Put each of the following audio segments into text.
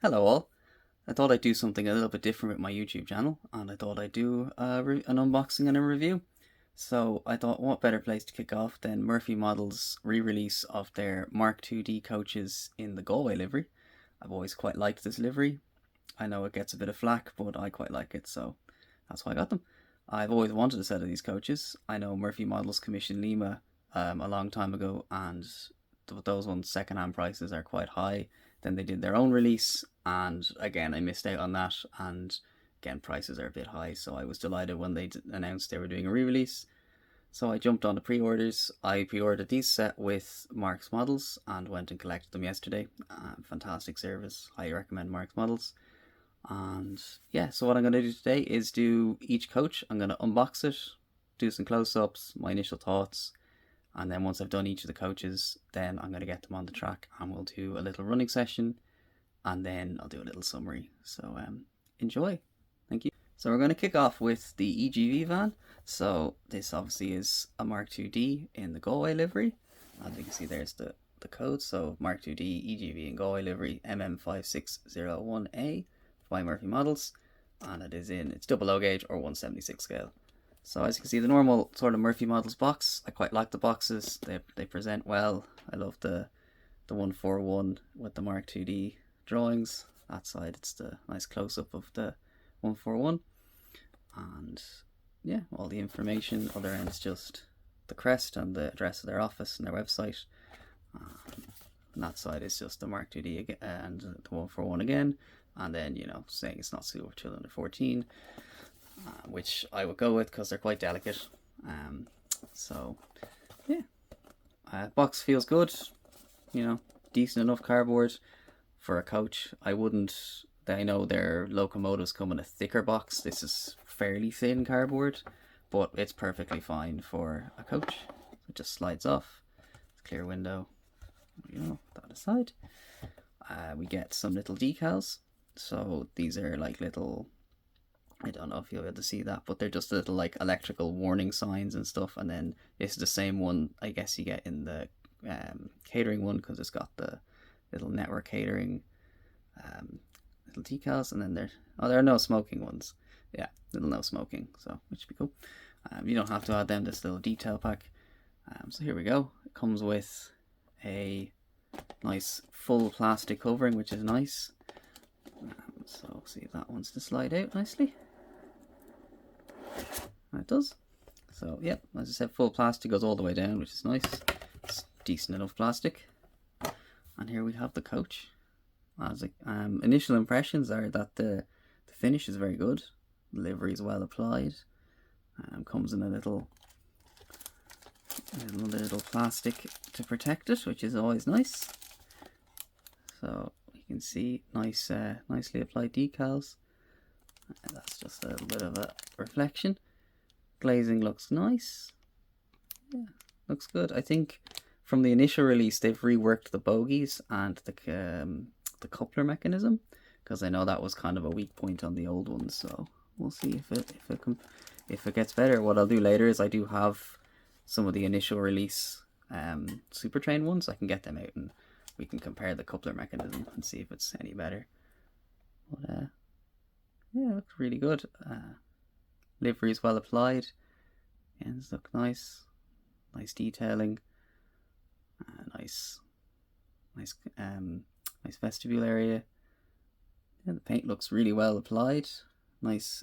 Hello all. I thought I'd do something a little bit different with my YouTube channel, and I thought I'd do an unboxing and a review. So I thought, what better place to kick off than Murphy Models' re-release of their Mark2D coaches in the Galway livery. I've always quite liked this livery. I know it gets a bit of flack, but I quite like it, so that's why I got them. I've always wanted a set of these coaches. I know Murphy Models commissioned Lima a long time ago, and those ones' second-hand prices are quite high. Then they did their own release, and again, I missed out on that. And again, prices are a bit high, so I was delighted when they announced they were doing a re-release. So I jumped on the pre-orders. I pre-ordered these set with Mark's Models and went and collected them yesterday. Fantastic service. Highly recommend Mark's Models. And yeah, so what I'm going to do today is do each coach. I'm going to unbox it, do some close-ups, my initial thoughts, and then once I've done each of the coaches, then I'm going to get them on the track and we'll do a little running session, and then I'll do a little summary. So enjoy. Thank you. So we're going to kick off with the EGV van. So this obviously is a Mark2D in the Galway livery. As you can see, there's the code. So Mark2D EGV in Galway livery MM5601A by Murphy Models, and it is in its double O gauge or 176 scale. So as you can see, the normal sort of Murphy Models box. I quite like the boxes. They present well. I love the 141 with the Mark2D drawings. That side, it's the nice close-up of the 141. And yeah, all the information. Other end is just the crest and the address of their office and their website. And that side is just the Mark2D and the 141 again. And then, you know, saying it's not suitable for children under 14. Which I would go with because they're quite delicate. So yeah, box feels good, you know, decent enough cardboard for a coach. I wouldn't, I know their locomotives come in a thicker box. This is fairly thin cardboard, but it's perfectly fine for a coach. It just slides off. It's a clear window, you know, that aside. We get some little decals. So these are like little, I don't know if you'll be able to see that, but they're just little like electrical warning signs and stuff. And then this is the same one I guess you get in the catering one, because it's got the little network catering little decals. And then there are no smoking ones. Yeah, little no smoking, so which would be cool. You don't have to add them, this little detail pack. So here we go. It comes with a nice full plastic covering, which is nice. So see if that wants to slide out nicely. It does. So yeah, as I said, full plastic, goes all the way down, which is nice. It's decent enough plastic. And here we have the coach. As initial impressions are that the finish is very good. The livery is well applied. Comes in a little plastic to protect it, which is always nice. So you can see nice, nicely applied decals. And that's just a little bit of a reflection. Glazing looks nice. Yeah, looks good. I think from the initial release they've reworked the bogies and the coupler mechanism, because I know that was kind of a weak point on the old ones. So we'll see if it gets better. What I'll do later is I do have some of the initial release Super Train ones. I can get them out and we can compare the coupler mechanism and see if it's any better. But yeah, it looks really good. Livery is well applied. Ends look nice. Nice detailing. Nice vestibule area. Yeah, the paint looks really well applied. Nice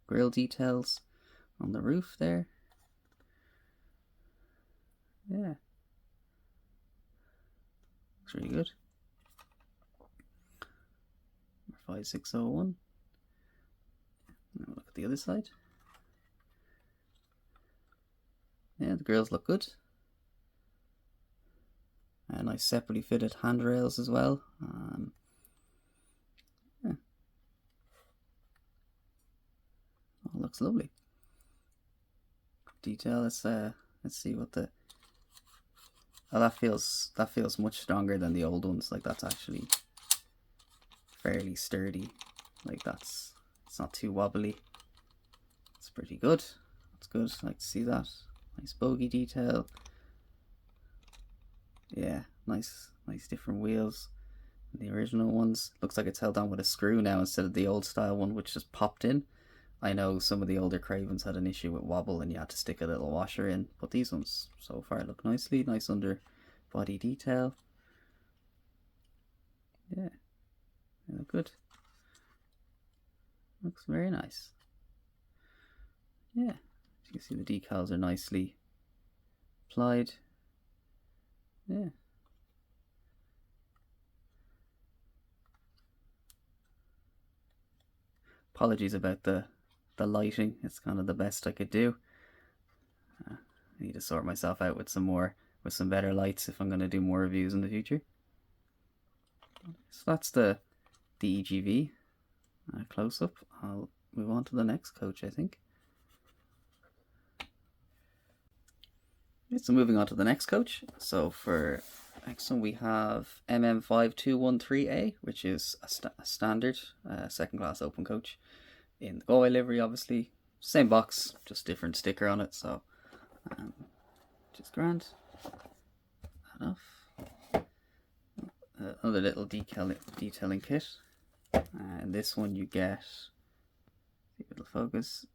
grille details on the roof there. Yeah, looks really good. 5601. Now look at the other side. Yeah, the grills look good. Nice separately fitted handrails as well. Yeah. Oh, looks lovely. Detail. Let's see what the. Oh, that feels much stronger than the old ones. Like that's actually fairly sturdy. Like it's not too wobbly. It's pretty good. That's good. I like to see that. Nice bogey detail. Yeah, nice different wheels. The original ones. Looks like it's held on with a screw now instead of the old style one which just popped in. I know some of the older Cravens had an issue with wobble and you had to stick a little washer in, but these ones so far look nicely. Nice under body detail. Yeah, they look good. Looks very nice. Yeah, as you can see the decals are nicely applied. Yeah. Apologies about the lighting. It's kind of the best I could do. I need to sort myself out with some better lights if I'm going to do more reviews in the future. So that's the EGV close up. I'll move on to the next coach, I think. So moving on to the next coach. So for next one we have MM5213A, which is a standard second class open coach in the Galway livery, obviously. Same box, just different sticker on it, so just grand. Enough. Another little detailing kit. And this one you get, see if it'll focus.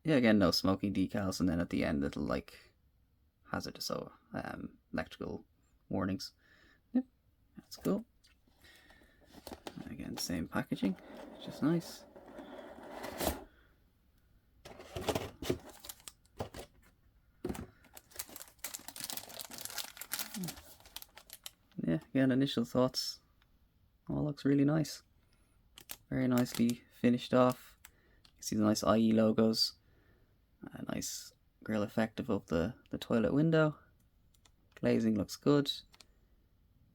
Yeah, again, no smoking decals, and then at the end it'll like hazardous electrical warnings. Yep, that's cool. And again, same packaging, which is nice. Yeah, again, initial thoughts. All looks really nice. Very nicely finished off. You see the nice IE logos. A nice grill effect above the toilet window. Glazing looks good.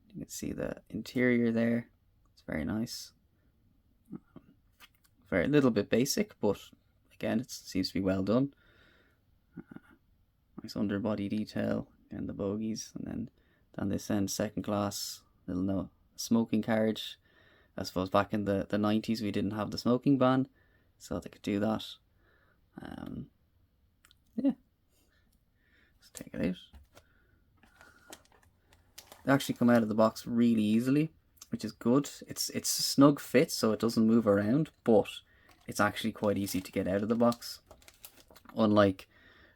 You can see the interior there. It's very nice. Very little bit basic, but again, it seems to be well done. Nice underbody detail and the bogies, and then down this end, second class, little smoking carriage. I suppose back in the 90s we didn't have the smoking ban, so they could do that. Yeah, let's take it out. They actually come out of the box really easily, which is good. It's a snug fit, so it doesn't move around, but it's actually quite easy to get out of the box. Unlike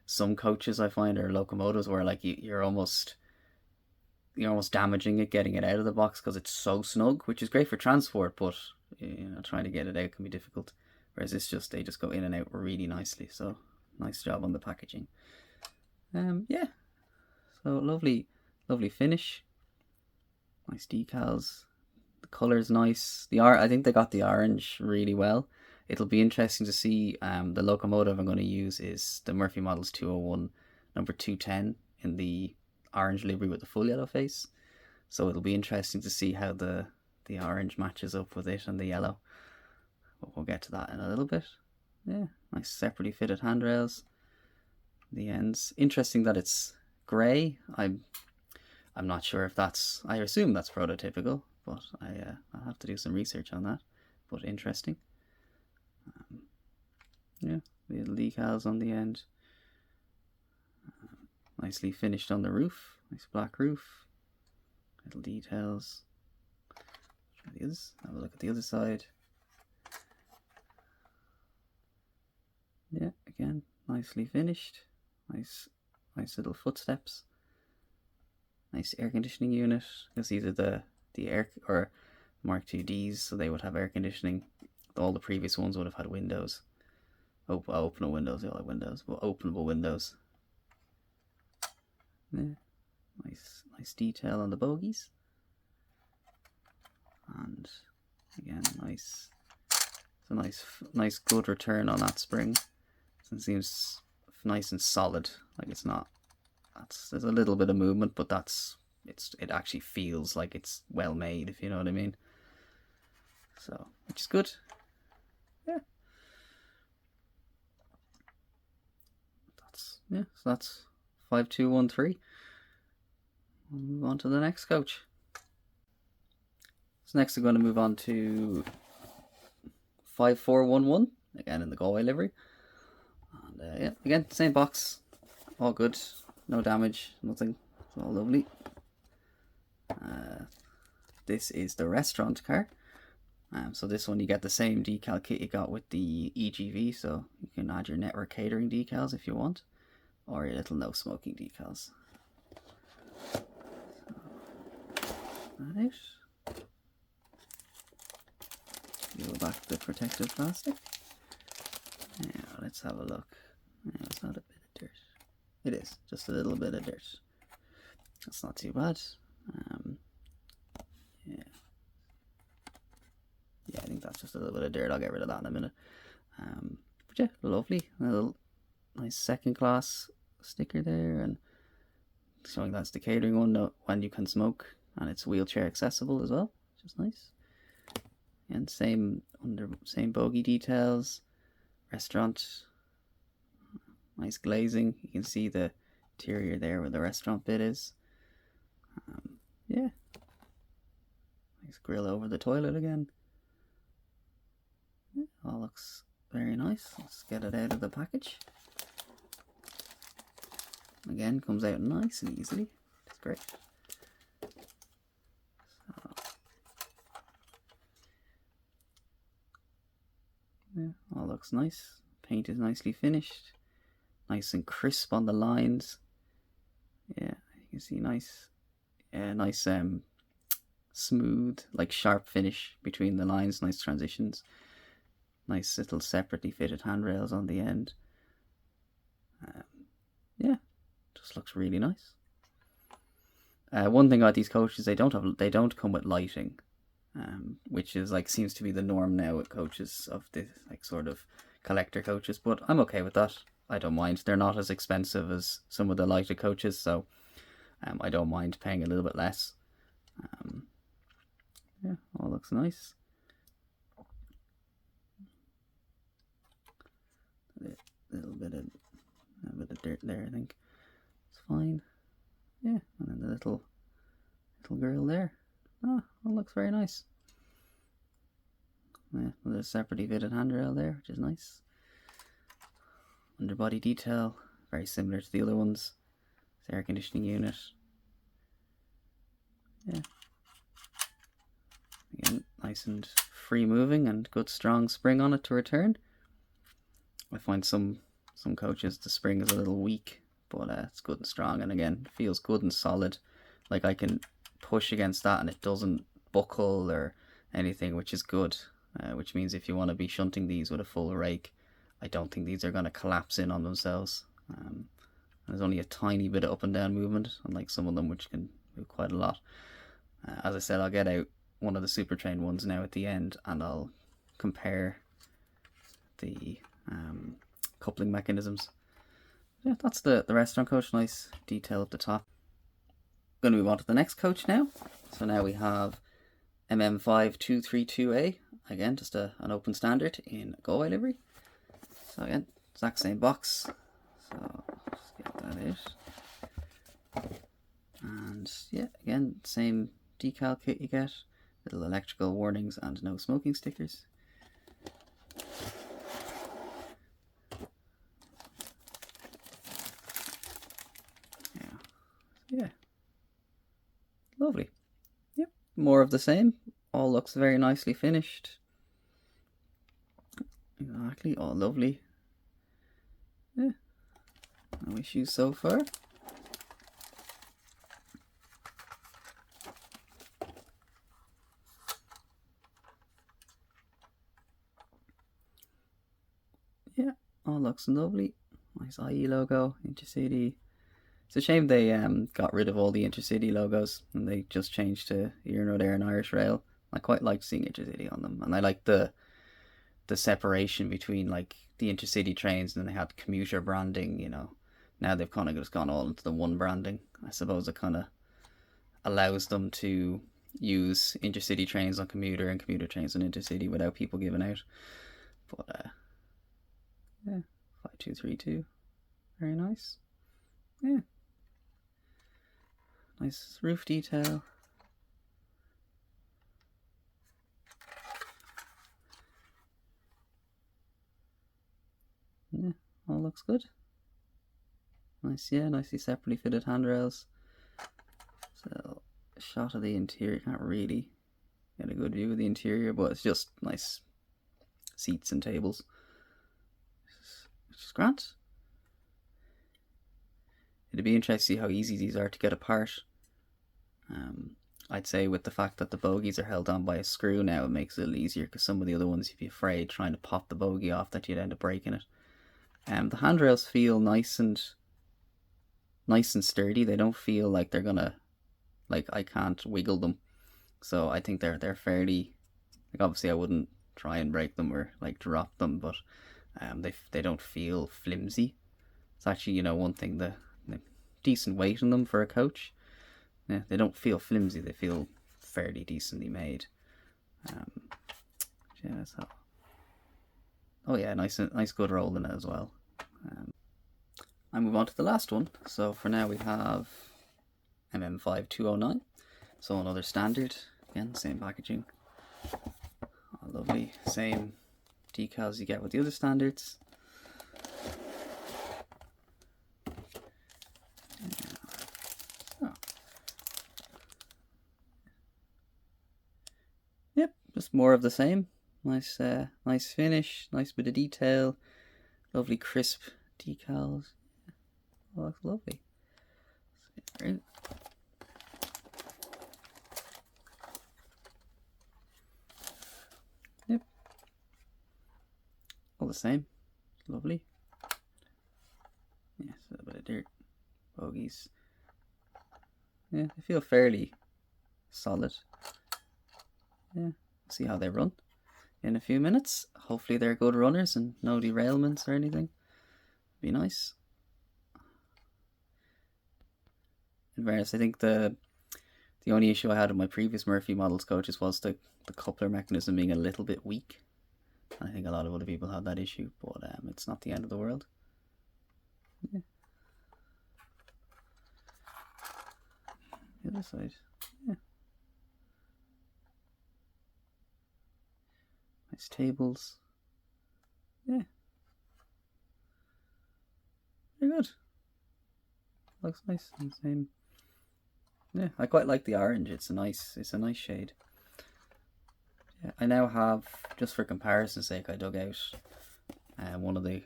some coaches I find, or locomotives, where like you're almost damaging it getting it out of the box because it's so snug, which is great for transport, but trying to get it out can be difficult. Whereas this they just go in and out really nicely. So nice job on the packaging. Yeah, so lovely finish. Nice decals. The color's nice. I think they got the orange really well. It'll be interesting to see. The locomotive I'm going to use is the Murphy Models 201 number 210 in the orange livery with the full yellow face. So it'll be interesting to see how the orange matches up with it and the yellow. But we'll get to that in a little bit. Yeah, nice separately fitted handrails. The ends. Interesting that it's grey. I'm not sure if that's. I assume that's prototypical, but I'll have to do some research on that. But interesting. Yeah, little decals on the end. Nicely finished on the roof. Nice black roof. Little details. Have a look at the other side. Yeah, again, nicely finished. Nice little footsteps. Nice air conditioning unit. Because these are the air or Mark2Ds, so they would have air conditioning. All the previous ones would have had windows. Openable windows. They all have windows, but openable windows. Yeah, nice detail on the bogies. And again, nice. It's a nice good return on that spring. It seems nice and solid. Like it's not. There's a little bit of movement, but it actually feels like it's well made, if you know what I mean. So, which is good. Yeah. So that's 5213. We'll move on to the next coach. So next I'm going to move on to 5411, again in the Galway livery. And yeah, again, same box, all good, no damage, nothing, it's all lovely. this is the restaurant car. So this one you get the same decal kit you got with the EGV, so you can add your network catering decals if you want, or your little no smoking decals. So, that it. Peel back the protective plastic. Now let's have a look. Now, it's not a bit of dirt. It is, just a little bit of dirt. That's not too bad. Yeah, I think that's just a little bit of dirt. I'll get rid of that in a minute. But yeah, lovely. A little nice second class sticker there, and showing that's the catering one, when you can smoke, and it's wheelchair accessible as well, which is nice. And same bogey details. Restaurant, nice glazing. You can see the interior there where the restaurant bit is. Yeah, nice grill over the toilet again. Yeah, all looks very nice. Let's get it out of the package. Again, comes out nice and easily. It's great. So, yeah, all looks nice. Paint is nicely finished. Nice and crisp on the lines. Yeah, you can see nice smooth, like sharp finish between the lines. Nice transitions. Nice little separately fitted handrails on the end. Yeah, just looks really nice. One thing about these coaches, they don't come with lighting, which is seems to be the norm now with coaches of the sort of collector coaches. But I'm okay with that. I don't mind. They're not as expensive as some of the lighted coaches, so I don't mind paying a little bit less. Yeah, all looks nice. A bit of dirt there, I think. It's fine. Yeah, and then the little girl there. Oh, that looks very nice. Yeah, with a separately fitted handrail there, which is nice. Underbody detail, very similar to the other ones. It's air conditioning unit. Yeah. Again, nice and free moving and good strong spring on it to return. I find some coaches the spring is a little weak, but it's good and strong, and again feels good and solid. Like I can push against that and it doesn't buckle or anything, which is good. Which means if you want to be shunting these with a full rake, I don't think these are going to collapse in on themselves. There's only a tiny bit of up and down movement, unlike some of them which can move quite a lot. As I said, I'll get out one of the super trained ones now at the end, and I'll compare the coupling mechanisms. Yeah, that's the restaurant coach. Nice detail up the top. Going to move on to the next coach now. So now we have MM5232A. Again, just an open standard in Galway livery. So again, exact same box. So let's get that out. And yeah, again, same decal kit you get. Little electrical warnings and no smoking stickers. Yeah, lovely. Yep, more of the same. All looks very nicely finished. Exactly, all lovely. Yeah, no issues so far. Yeah, all looks lovely. Nice IE logo, Intercity. It's a shame they got rid of all the Intercity logos and they just changed to Euro Air and Irish Rail. I quite like seeing Intercity on them, and I like the separation between the Intercity trains, and then they had commuter branding. Now they've kind of just gone all into the one branding. I suppose it kind of allows them to use Intercity trains on commuter and commuter trains on Intercity without people giving out. But yeah, 5232, very nice. Yeah. Nice roof detail. Yeah, all looks good. Nice, yeah, nicely separately fitted handrails. So, a shot of the interior, can't really get a good view of the interior, but it's just nice seats and tables, which is grand. It'd be interesting to see how easy these are to get apart. I'd say with the fact that the bogies are held on by a screw now, it makes it a little easier, because some of the other ones you'd be afraid trying to pop the bogie off that you'd end up breaking it. The handrails feel nice and sturdy. They don't feel like they're gonna, like, I can't wiggle them. So I think they're fairly, like, obviously I wouldn't try and break them or like drop them, but they don't feel flimsy. It's actually, you know, one thing, the decent weight in them for a coach. Yeah, they don't feel flimsy. They feel fairly decently made. Yeah, that's how. Oh yeah, nice good roll in it as well. I move on to the last one. So for now we have MM5209. So another standard, again, same packaging. Oh, lovely, same decals you get with the other standards. Yep, just more of the same. Nice, nice finish, nice bit of detail, lovely crisp decals. Oh, that's lovely. Great. Yep, all the same. Lovely. Yes, a bit of dirt, bogies. Yeah, they feel fairly solid. Yeah, see how they run in a few minutes. Hopefully they're good runners and no derailments or anything. Be nice. In fairness, I think the only issue I had with my previous Murphy models coaches was the coupler mechanism being a little bit weak. I think a lot of other people had that issue, but it's not the end of the world. Yeah. The other side. Yeah. Nice tables. Yeah. Very good. Looks nice and same. Yeah, I quite like the orange. It's a nice shade. Yeah, I now have, just for comparison's sake, I dug out one of the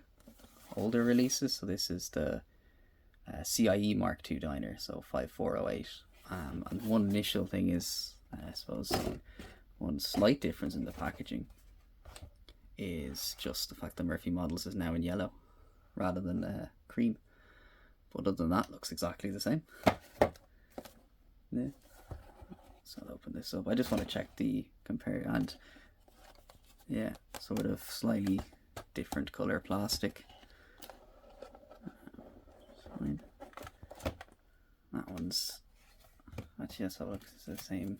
older releases. So this is the CIE Mark2 diner, so 5408. And one initial thing is, I suppose, one slight difference in the packaging is just the fact that Murphy Models is now in yellow rather than cream. But other than that, looks exactly the same. Yeah. So I'll open this up. I just want to check the compare, and yeah, sort of slightly different color plastic. Fine. That one's actually, let's have a look. It's the same.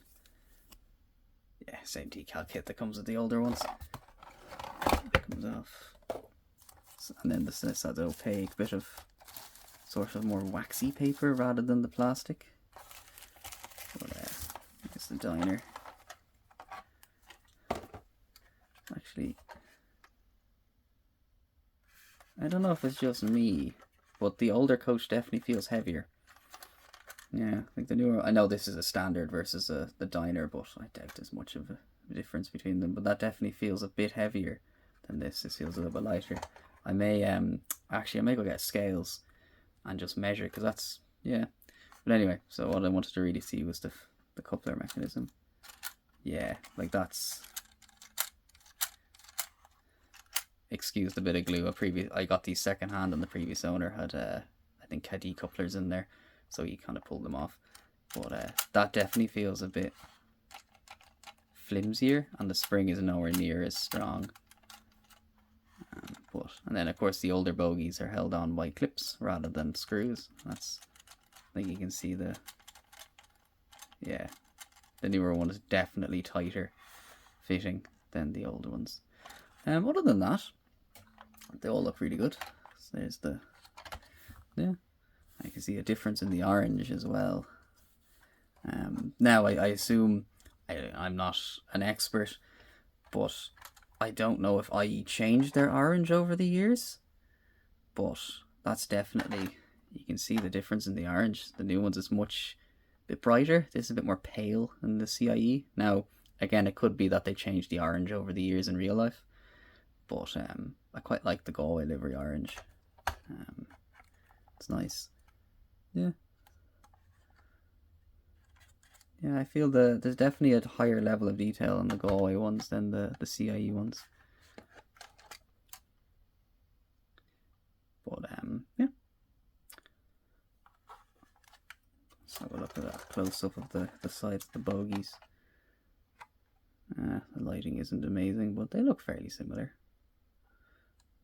Yeah, same decal kit that comes with the older ones. It comes off, and then this has an opaque bit of sort of more waxy paper rather than the plastic. But it's the diner. Actually, I don't know if it's just me, but the older coach definitely feels heavier. Yeah, I think the newer, I know this is a standard versus the diner, but I doubt there's much of a difference between them. But that definitely feels a bit heavier than this. This feels a little bit lighter. I may actually I may go get scales and just measure, because that's, yeah. But anyway, so what I wanted to really see was the coupler mechanism. Yeah, like that's, excuse the bit of glue. I got these second hand, and the previous owner had I think KD couplers in there, so he kind of pulled them off. But that definitely feels a bit flimsier, and the spring is nowhere near as strong. And then of course the older bogies are held on by clips rather than screws. That's, I think you can see the, yeah, the newer one is definitely tighter fitting than the older ones. Other than that, they all look really good. So there's the, yeah, I can see a difference in the orange as well. Now I assume, I'm not an expert, but I don't know if IE changed their orange over the years, but that's definitely, you can see the difference in the orange. The new one's is much bit brighter. This is a bit more pale than the CIE. Now, Again, it could be that they changed the orange over the years in real life, but I quite like the Galway livery orange. It's nice. Yeah. Yeah, I feel there's definitely a higher level of detail on the Galway ones than the CIE ones. But yeah. Let's have a look at that close up of the sides of the bogies. The lighting isn't amazing, but they look fairly similar.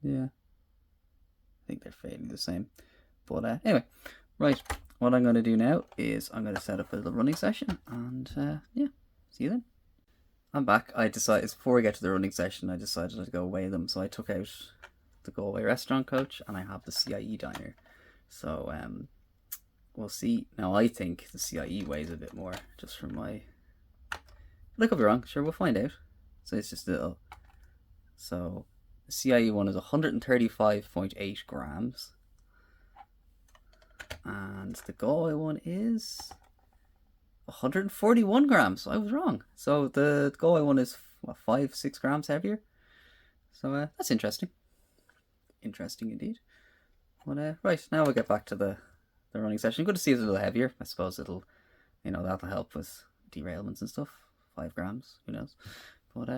Yeah. I think they're fairly the same. But anyway, right. What I'm going to do now is I'm going to set up a little running session, and yeah, see you then. I'm back. I decided, before we get to the running session, I decided to go weigh them. So I took out the Galway restaurant coach and I have the CIE diner. So we'll see. Now I think the CIE weighs a bit more, just from my... But I could be wrong. Sure, we'll find out. So it's just a little... So the CIE one is 135.8 grams. And the Galway one is 141 grams. I was wrong. So the Galway one is, what, 5-6 grams heavier. So that's interesting. Interesting indeed. But right, now we'll get back to the running session. Good to see it's a little heavier. I suppose it'll, that'll help with derailments and stuff. 5 grams, who knows. But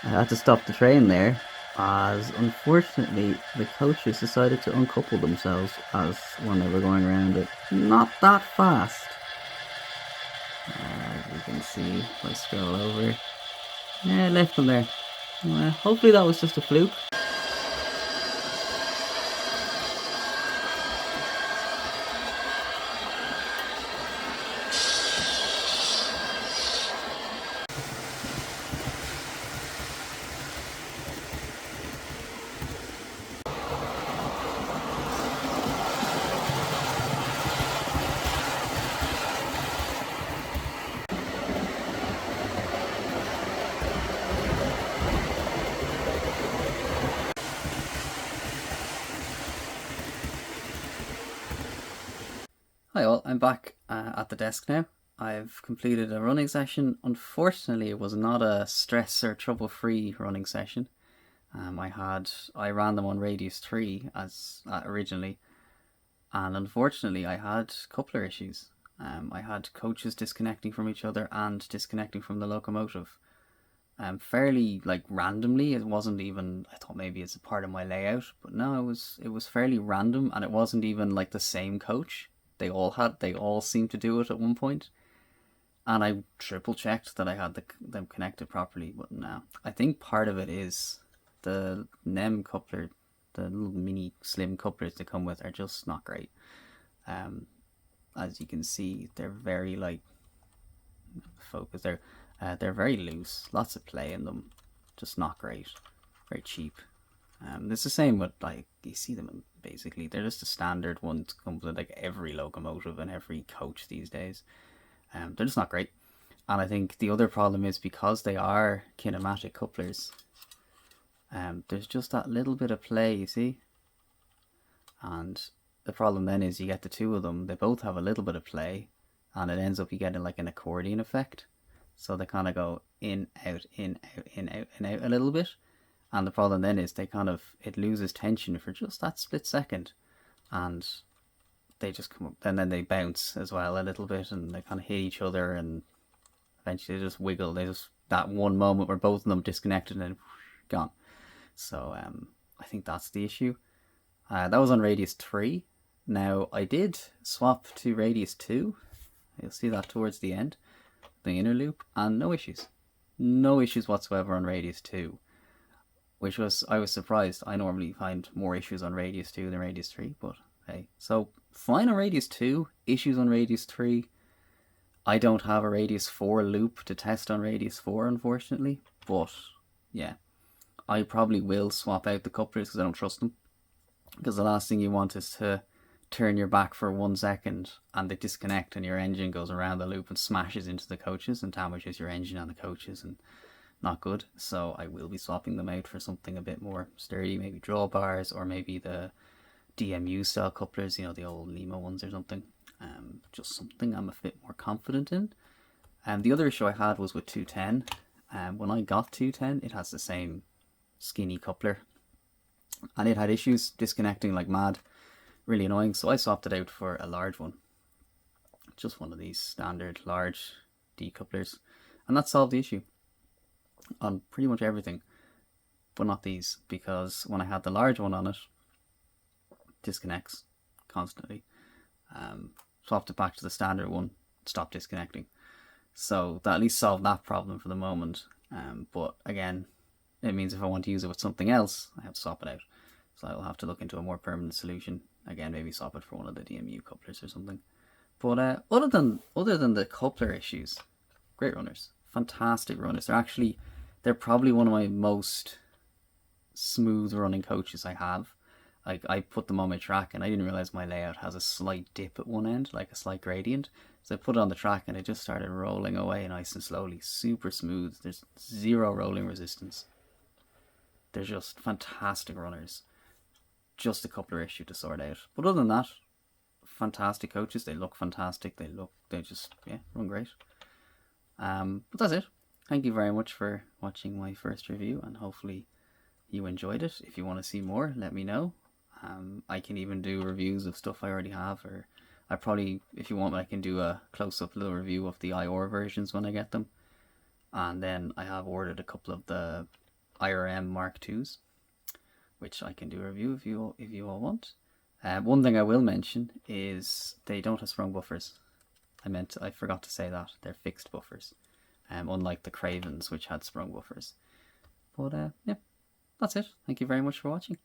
I had to stop the train there, as unfortunately the coaches decided to uncouple themselves as when they were going around it. Not that fast. As you can see, if I scroll over. Yeah, left them there. Well, hopefully that was just a fluke. Hi all, I'm back at the desk now. I've completed a running session. Unfortunately, it was not a stress or trouble-free running session. I ran them on Radius 3 as originally, and unfortunately I had coupler issues. I had coaches disconnecting from each other and disconnecting from the locomotive. Fairly like randomly. It wasn't even. I thought maybe it's a part of my layout, but no, it was fairly random, and it wasn't even like the same coach. They all seemed to do it at one point, and I triple checked that I had them connected properly. But no, I think part of it is the NEM coupler, the little mini slim couplers they come with are just not great. As you can see, they're very like focus. They're very loose, lots of play in them, just not great, very cheap. It's the same with like you see them basically. They're just a standard one that comes with like every locomotive and every coach these days. They're just not great. And I think the other problem is because they are kinematic couplers. There's just that little bit of play, you see. And the problem then is you get the two of them. They both have a little bit of play, and it ends up you getting like an accordion effect. So they kind of go in, out, in, out, in, out, in, out a little bit. And the problem then is it loses tension for just that split second. And they just come up, and then they bounce as well a little bit, and they kind of hit each other, and eventually they just wiggle. That one moment where both of them disconnected and then gone. So I think that's the issue. That was on Radius 3. Now I did swap to Radius 2. You'll see that towards the end, the inner loop, and no issues. No issues whatsoever on Radius 2. I was surprised. I normally find more issues on Radius 2 than Radius 3, but hey. So fine on Radius 2, issues on Radius 3. I don't have a Radius 4 loop to test on Radius 4, unfortunately, but yeah. I probably will swap out the couplers because I don't trust them. Because the last thing you want is to turn your back for 1 second and they disconnect and your engine goes around the loop and smashes into the coaches and damages your engine and the coaches, and not good. So I will be swapping them out for something a bit more sturdy, maybe drawbars or maybe the DMU style couplers, the old Nemo ones or something. Just something I'm a bit more confident in. The other issue I had was with 210. When I got 210, it has the same skinny coupler, and it had issues disconnecting like mad, really annoying. So I swapped it out for a large one, just one of these standard large decouplers, and that solved the issue on pretty much everything, but not these, because when I had the large one on it, disconnects constantly. Swapped it back to the standard one, stopped disconnecting. So that at least solved that problem for the moment. But again, it means if I want to use it with something else, I have to swap it out. So I will have to look into a more permanent solution. Again, maybe swap it for one of the DMU couplers or something. But other than the coupler issues, great runners, fantastic runners. They're probably one of my most smooth running coaches I have. Like, I put them on my track and I didn't realize my layout has a slight dip at one end, like a slight gradient. So I put it on the track and it just started rolling away nice and slowly, super smooth. There's zero rolling resistance. They're just fantastic runners. Just a coupler issue to sort out. But other than that, fantastic coaches. They look fantastic. They just run great. But that's it. Thank you very much for watching my first review, and hopefully you enjoyed it. If you want to see more, let me know. I can even do reviews of stuff I already have, or if you want, I can do a close-up little review of the IOR versions when I get them. And then I have ordered a couple of the IRM Mark2s, which I can do a review if you all want. One thing I will mention is they don't have sprung buffers. I forgot to say that. They're fixed buffers, unlike the Cravens, which had sprung buffers. But yeah, that's it. Thank you very much for watching.